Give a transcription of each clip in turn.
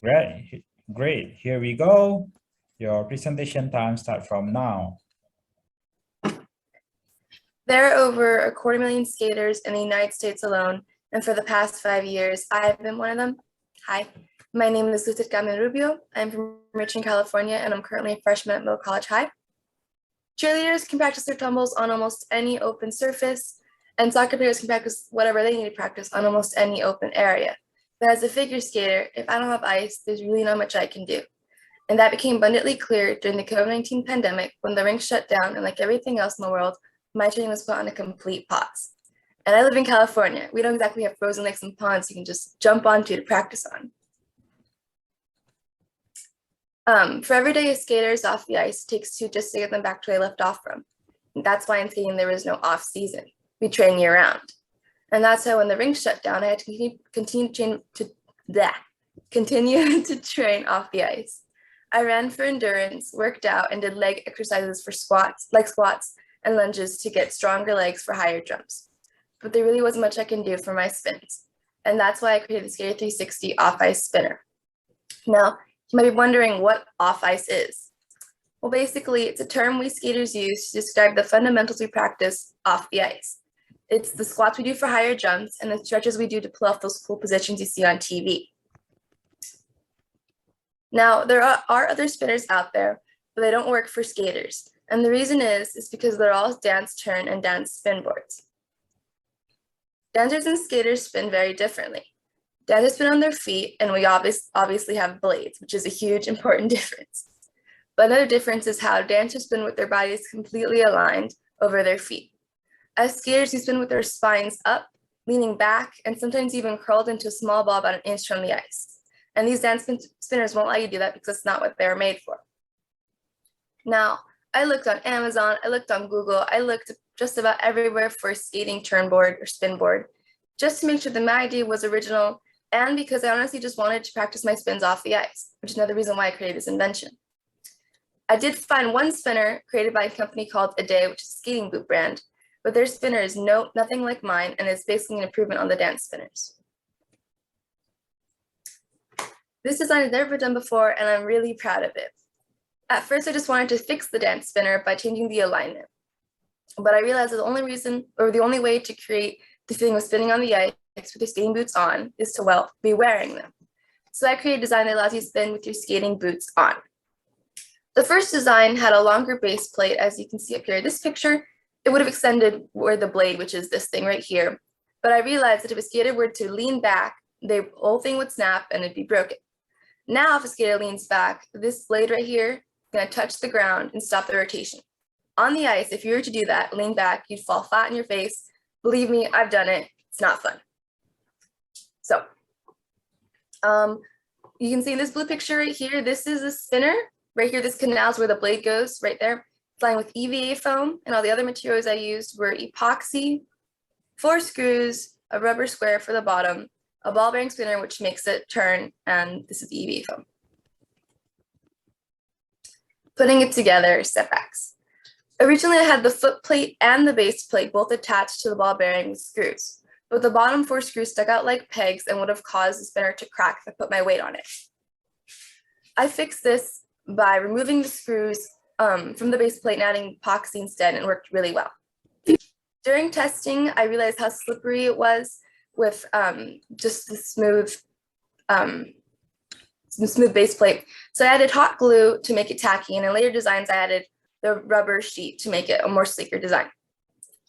Great, great. Here we go. Your presentation time starts from now. There are over 250,000 skaters in the United States alone, and for the past 5 years, I've been one of them. Hi, my name is Lucia Gamin Rubio. I'm from Richmond, California, and I'm currently a freshman at Mill College High. Cheerleaders can practice their tumbles on almost any open surface, and soccer players can practice whatever they need to practice on almost any open area. But as a figure skater, if I don't have ice, there's really not much I can do. And that became abundantly clear during the COVID-19 pandemic when the rink shut down, and like everything else in the world, my training was put on a complete pause. And I live in California. We don't exactly have frozen lakes and ponds you can just jump onto to practice on. For every day a skater is off the ice, it takes two just to get them back to where they left off from. And that's why in skating there was no off season. We train year round. And that's how when the rink shut down, I had to continue to train off the ice. I ran for endurance, worked out, and did leg exercises for squats, and lunges to get stronger legs for higher jumps. But there really wasn't much I can do for my spins. And that's why I created the Skater 360 off-ice spinner. Now, you might be wondering what off-ice is. Well, basically, it's a term we skaters use to describe the fundamentals we practice off the ice. It's the squats we do for higher jumps and the stretches we do to pull off those cool positions you see on TV. Now, there are other spinners out there, but they don't work for skaters. And the reason is because they're all dance turn and dance spin boards. Dancers and skaters spin very differently. Dancers spin on their feet, and we obviously have blades, which is a huge important difference. But another difference is how dancers spin with their bodies completely aligned over their feet. As skaters, we spin with their spines up, leaning back, and sometimes even curled into a small ball about an inch from the ice. And these dance spinners won't let you do that because it's not what they're made for. Now, I looked on Amazon, I looked on Google, I looked just about everywhere for a skating turn board or spin board, just to make sure that my idea was original, and because I honestly just wanted to practice my spins off the ice, which is another reason why I created this invention. I did find one spinner created by a company called A Day, which is a skating boot brand, but their spinner is nothing like mine, and it's basically an improvement on the dance spinners. This design is never been done before, and I'm really proud of it. At first, I just wanted to fix the dance spinner by changing the alignment. But I realized that the only way to create the feeling of spinning on the ice with your skating boots on is to, well, be wearing them. So I created a design that allows you to spin with your skating boots on. The first design had a longer base plate, as you can see up here. This picture, it would have extended where the blade, which is this thing right here. But I realized that if a skater were to lean back, the whole thing would snap and it'd be broken. Now, if a skater leans back, this blade right here is going to touch the ground and stop the rotation. On the ice, if you were to do that, lean back, you'd fall flat in your face. Believe me, I've done it. It's not fun. So, you can see in this blue picture right here, this is a spinner. Right here, this canal is where the blade goes, right there. Flying with EVA foam, and all the other materials I used were epoxy, 4 screws, a rubber square for the bottom, a ball bearing spinner, which makes it turn, and this is EVA foam. Putting it together, setbacks. Originally, I had the foot plate and the base plate both attached to the ball bearing with screws, but the bottom 4 screws stuck out like pegs and would have caused the spinner to crack if I put my weight on it. I fixed this by removing the screws from the base plate and adding epoxy instead, and it worked really well. During testing, I realized how slippery it was with just the smooth base plate. So I added hot glue to make it tacky, and in later designs, I added the rubber sheet to make it a more sleeker design.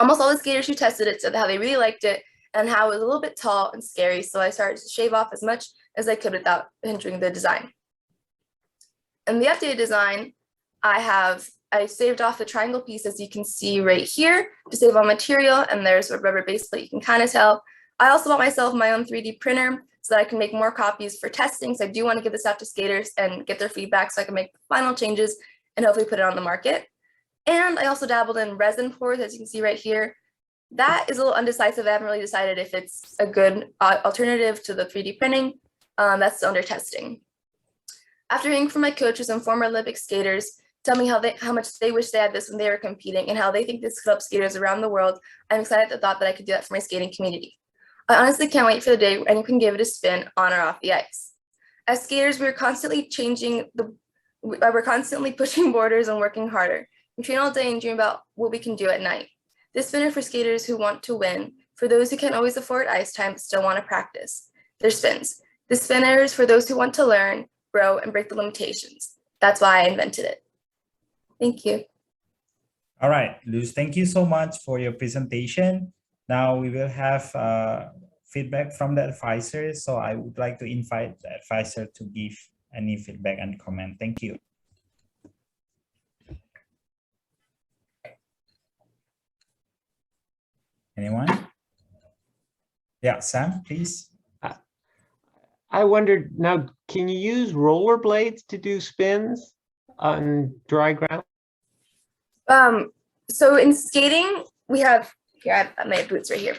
Almost all the skaters who tested it said how they really liked it and how it was a little bit tall and scary, so I started to shave off as much as I could without hindering the design. In the updated design, I saved off the triangle piece, as you can see right here, to save on material, and there's a rubber base plate, you can kind of tell. I also bought myself my own 3D printer so that I can make more copies for testing, so I do want to give this out to skaters and get their feedback so I can make final changes and hopefully put it on the market. And I also dabbled in resin pours, as you can see right here. That is a little undecisive. I haven't really decided if it's a good alternative to the 3D printing. That's still under testing. After hearing from my coaches and former Olympic skaters tell me how much they wish they had this when they were competing and how they think this could help skaters around the world, I'm excited at the thought that I could do that for my skating community. I honestly can't wait for the day when anyone can give it a spin on or off the ice. As skaters, we're constantly we're constantly pushing borders and working harder. We train all day and dream about what we can do at night. This spinner for skaters who want to win, for those who can't always afford ice time but still want to practice their spins. The spinner is for those who want to learn, grow, and break the limitations. That's why I invented it. Thank you. All right, Luz, thank you so much for your presentation. Now we will have feedback from the advisor. So I would like to invite the advisor to give any feedback and comment. Thank you. Anyone? Yeah, Sam, please. I wondered, now, can you use rollerblades to do spins on dry ground? So in skating, we have, here I have my boots right here.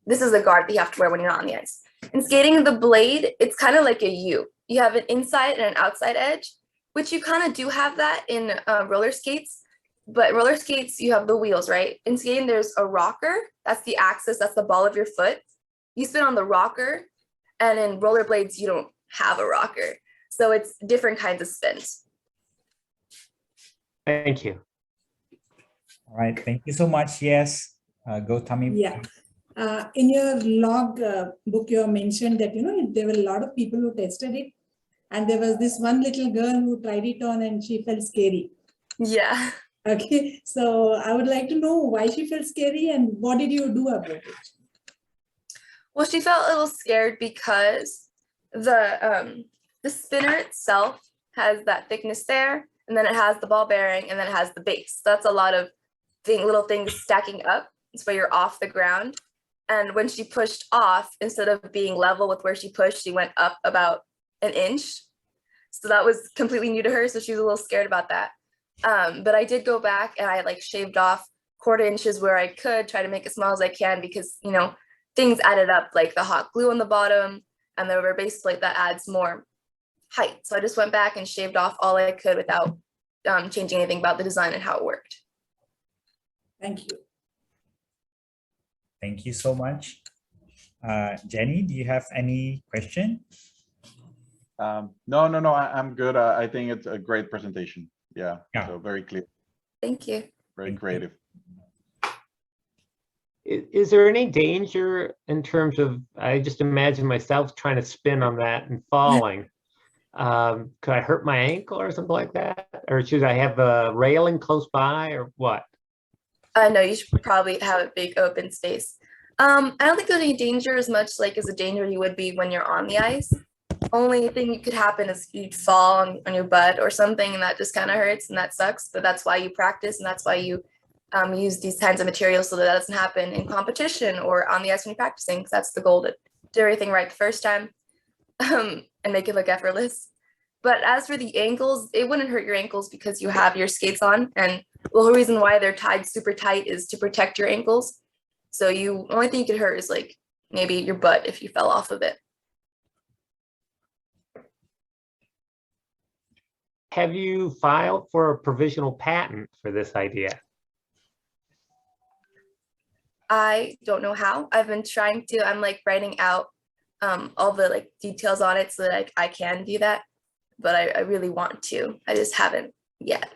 This is the guard that you have to wear when you're not on the ice. In skating, the blade, it's kind of like a U. You have an inside and an outside edge, which you kind of do have that in roller skates. But roller skates, you have the wheels, right? In skating, there's a rocker. That's the axis. That's the ball of your foot. You spin on the rocker. And in rollerblades, you don't have a rocker. So it's different kinds of spins. Thank you. All right, thank you so much. Yes, go Tammy. Yeah. In your log book, you have mentioned that, there were a lot of people who tested it. And there was this one little girl who tried it on and she felt scary. Yeah. Okay, so I would like to know why she felt scary and what did you do about it? Well, she felt a little scared because the spinner itself has that thickness there, and then it has the ball bearing, and then it has the base. That's a lot of little things stacking up. It's where you're off the ground. And when she pushed off, instead of being level with where she pushed, she went up about an inch. So that was completely new to her. So she was a little scared about that. But I did go back and I shaved off 1/4 inches where I could, try to make it small as I can because, things added up, like the hot glue on the bottom and the rubber base plate that adds more height. So I just went back and shaved off all I could without changing anything about the design and how it worked. Thank you. Thank you so much. Jenny, do you have any question? No, I'm good. I think it's a great presentation. Yeah. So very clear. Thank you. Very creative. Is there any danger in terms of, I just imagine myself trying to spin on that and falling. Could I hurt my ankle or something like that? Or should I have a railing close by or what? No, you should probably have a big open space. I don't think there's any danger as much as a danger you would be when you're on the ice. Only thing you could happen is you'd fall on your butt or something, and that just kind of hurts and that sucks. But that's why you practice, and that's why you use these kinds of materials so that doesn't happen in competition or on the ice when you're practicing. Because that's the goal, to do everything right the first time and make it look effortless. But as for the ankles, it wouldn't hurt your ankles because you have your skates on, and the whole reason why they're tied super tight is to protect your ankles. So the only thing you could hurt is maybe your butt if you fell off of it. Have you filed for a provisional patent for this idea? I don't know how. I've been trying to. I'm writing out all the details on it so that I can do that. But I really want to. I just haven't yet.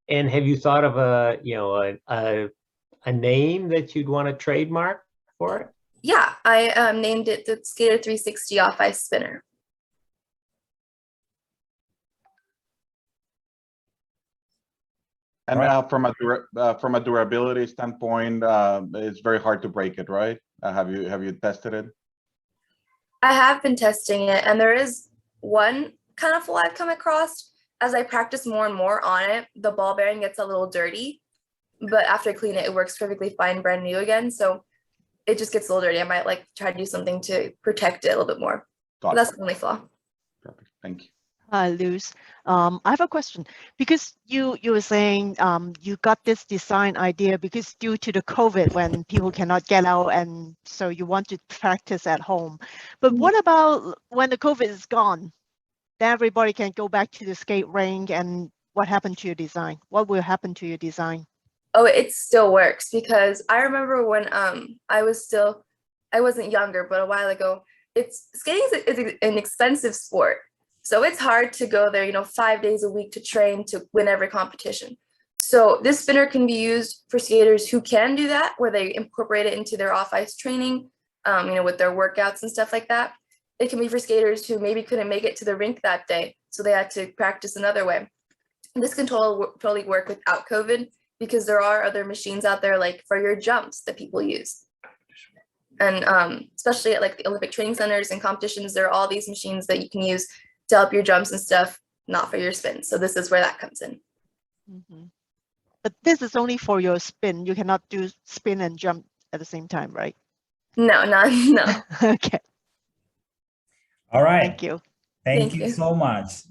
And have you thought of a name that you'd want to trademark for it? Yeah, I named it the Skater 360 Off Ice Spinner. And from a durability standpoint, it's very hard to break it, right? Have you tested it? I have been testing it, and there is one kind of flaw I've come across. As I practice more and more on it, the ball bearing gets a little dirty, but after I clean it, it works perfectly fine, brand new again. So it just gets a little dirty. I might try to do something to protect it a little bit more. But that's the only flaw. Perfect. Thank you. Hi, Luz. I have a question because you were saying you got this design idea because due to the COVID when people cannot get out, and so you want to practice at home. But what about when the COVID is gone? Then everybody can go back to the skate rink, and what happened to your design? What will happen to your design? Oh, it still works because I remember when I was still I wasn't younger, but a while ago, skating is an expensive sport. So it's hard to go there, 5 days a week to train to win every competition. So this spinner can be used for skaters who can do that, where they incorporate it into their off-ice training, with their workouts and stuff like that. It can be for skaters who maybe couldn't make it to the rink that day, so they had to practice another way. And this can totally work without COVID, because there are other machines out there, like for your jumps, that people use. And especially at like the Olympic training centers and competitions, there are all these machines that you can use to help your jumps and stuff, not for your spin. So this is where that comes in. Mm-hmm. But this is only for your spin. You cannot do spin and jump at the same time, right? No. Okay. All right. Thank you. Thank Thank you you. so much.